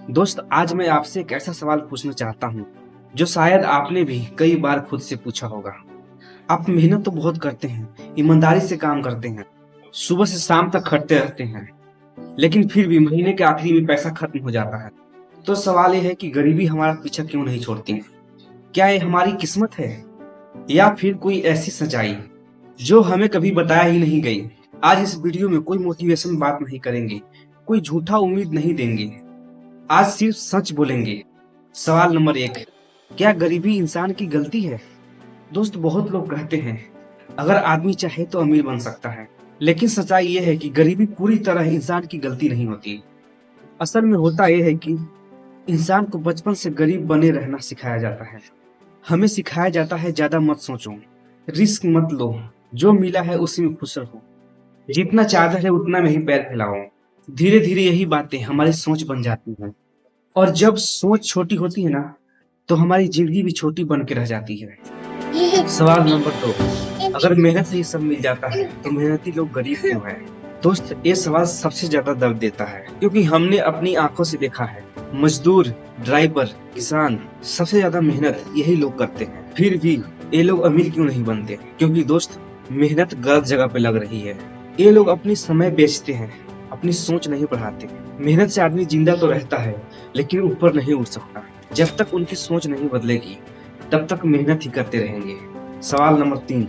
दोस्त, आज मैं आपसे एक ऐसा सवाल पूछना चाहता हूँ जो शायद आपने भी कई बार खुद से पूछा होगा। आप मेहनत तो बहुत करते हैं, ईमानदारी से काम करते हैं, सुबह से शाम तक खटते रहते हैं, लेकिन फिर भी महीने के आखिरी में पैसा खत्म हो जाता है। तो सवाल ये है कि गरीबी हमारा पीछा क्यों नहीं छोड़ती है? क्या ये हमारी किस्मत है या फिर कोई ऐसी सच्चाई जो हमें कभी बताया ही नहीं गई? आज इस वीडियो में कोई मोटिवेशन बात नहीं करेंगे, कोई झूठा उम्मीद नहीं देंगे, आज सिर्फ सच बोलेंगे। सवाल नंबर 1, क्या गरीबी इंसान की गलती है? दोस्त, बहुत लोग कहते हैं अगर आदमी चाहे तो अमीर बन सकता है, लेकिन सच्चाई यह है कि गरीबी पूरी तरह इंसान की गलती नहीं होती। असल में होता यह है कि इंसान को बचपन से गरीब बने रहना सिखाया जाता है। हमें सिखाया जाता है ज्यादा मत सोचो, रिस्क मत लो, जो मिला है उसी में खुश रहो, जितना चादर है उतना में ही पैर फैलाओ। धीरे धीरे यही बातें हमारी सोच बन जाती हैं, और जब सोच छोटी होती है ना, तो हमारी जिंदगी भी छोटी बन के रह जाती है। सवाल नंबर 2, अगर मेहनत से ही सब मिल जाता है तो मेहनती लोग गरीब क्यों हैं? दोस्त, ये सवाल सबसे ज्यादा दर्द देता है, क्योंकि हमने अपनी आंखों से देखा है मजदूर, ड्राइवर, किसान, सबसे ज्यादा मेहनत यही लोग करते हैं, फिर भी ये लोग अमीर क्यों नहीं बनते? क्योंकि दोस्त, मेहनत गलत जगह पे लग रही है। ये लोग अपनी समय बेचते हैं, अपनी सोच नहीं बढ़ाते। मेहनत से आदमी जिंदा तो रहता है, लेकिन ऊपर नहीं उठ सकता। जब तक उनकी सोच नहीं बदलेगी तब तक मेहनत ही करते रहेंगे। सवाल नंबर 3,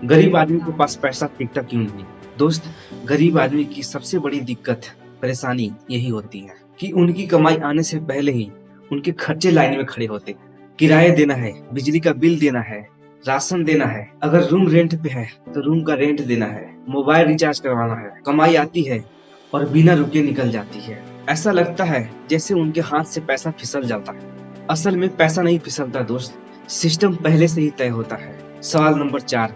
गरीब आदमी के पास पैसा टिकता क्यों नहीं? दोस्त, गरीब आदमी की सबसे बड़ी दिक्कत, परेशानी यही होती है कि उनकी कमाई आने से पहले ही उनके खर्चे लाइन में खड़े होते हैं। किराया देना है, बिजली का बिल देना है, राशन देना है, अगर रूम रेंट पे है तो रूम का रेंट देना है, मोबाइल रिचार्ज करवाना है। कमाई आती है और बिना रुके निकल जाती है। ऐसा लगता है जैसे उनके हाथ से पैसा फिसल जाता है। असल में पैसा नहीं फिसलता दोस्त, सिस्टम पहले से ही तय होता है। सवाल नंबर 4,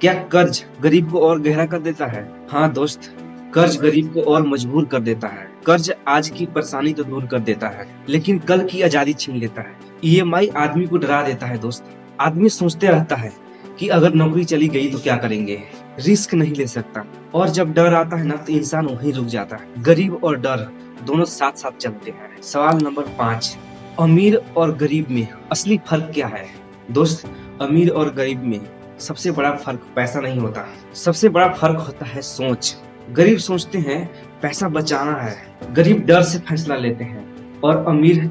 क्या कर्ज गरीब को और गहरा कर देता है? हाँ दोस्त, कर्ज गरीब को और मजबूर कर देता है। कर्ज आज की परेशानी तो दूर कर देता है, लेकिन कल की आजादी छीन लेता है। ईएमआई आदमी को डरा देता है दोस्त। आदमी सोचते रहता है कि अगर नौकरी चली गई तो क्या करेंगे, रिस्क नहीं ले सकता, और जब डर आता है ना तो इंसान वहीं रुक जाता है। गरीब और डर दोनों साथ साथ चलते हैं। सवाल नंबर 5, अमीर और गरीब में असली फर्क क्या है? दोस्त, अमीर और गरीब में सबसे बड़ा फर्क पैसा नहीं होता, सबसे बड़ा फर्क होता है सोच। गरीब सोचते हैं पैसा बचाना है, गरीब डर से फैसला लेते हैं, और अमीर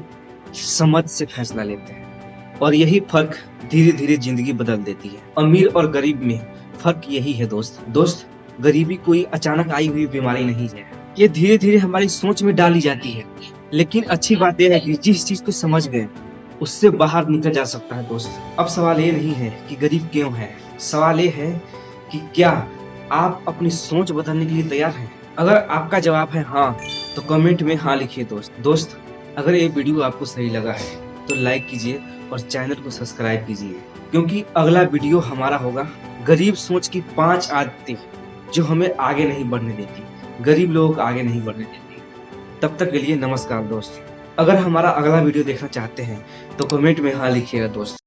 समझ से फैसला लेते हैं। और यही फर्क धीरे धीरे जिंदगी बदल देती है। अमीर और गरीब में फर्क यही है दोस्त, गरीबी कोई अचानक आई हुई बीमारी नहीं है, ये धीरे धीरे हमारी सोच में डाली जाती है। लेकिन अच्छी बात यह है कि जिस चीज को समझ गए उससे बाहर निकल जा सकता है दोस्त। अब सवाल ये नहीं है कि गरीब क्यों है, सवाल ये है कि क्या आप अपनी सोच बदलने के लिए तैयार हैं? अगर आपका जवाब है हाँ, तो कमेंट में हाँ लिखिए दोस्त। अगर ये वीडियो आपको सही लगा है तो लाइक कीजिए और चैनल को सब्सक्राइब कीजिए, क्योंकि अगला वीडियो हमारा होगा गरीब सोच की 5 आदतें जो हमें आगे नहीं बढ़ने देती, गरीब लोगों को आगे नहीं बढ़ने देती। तब तक के लिए नमस्कार दोस्त। अगर हमारा अगला वीडियो देखना चाहते हैं तो कमेंट में हाँ लिखिएगा दोस्त।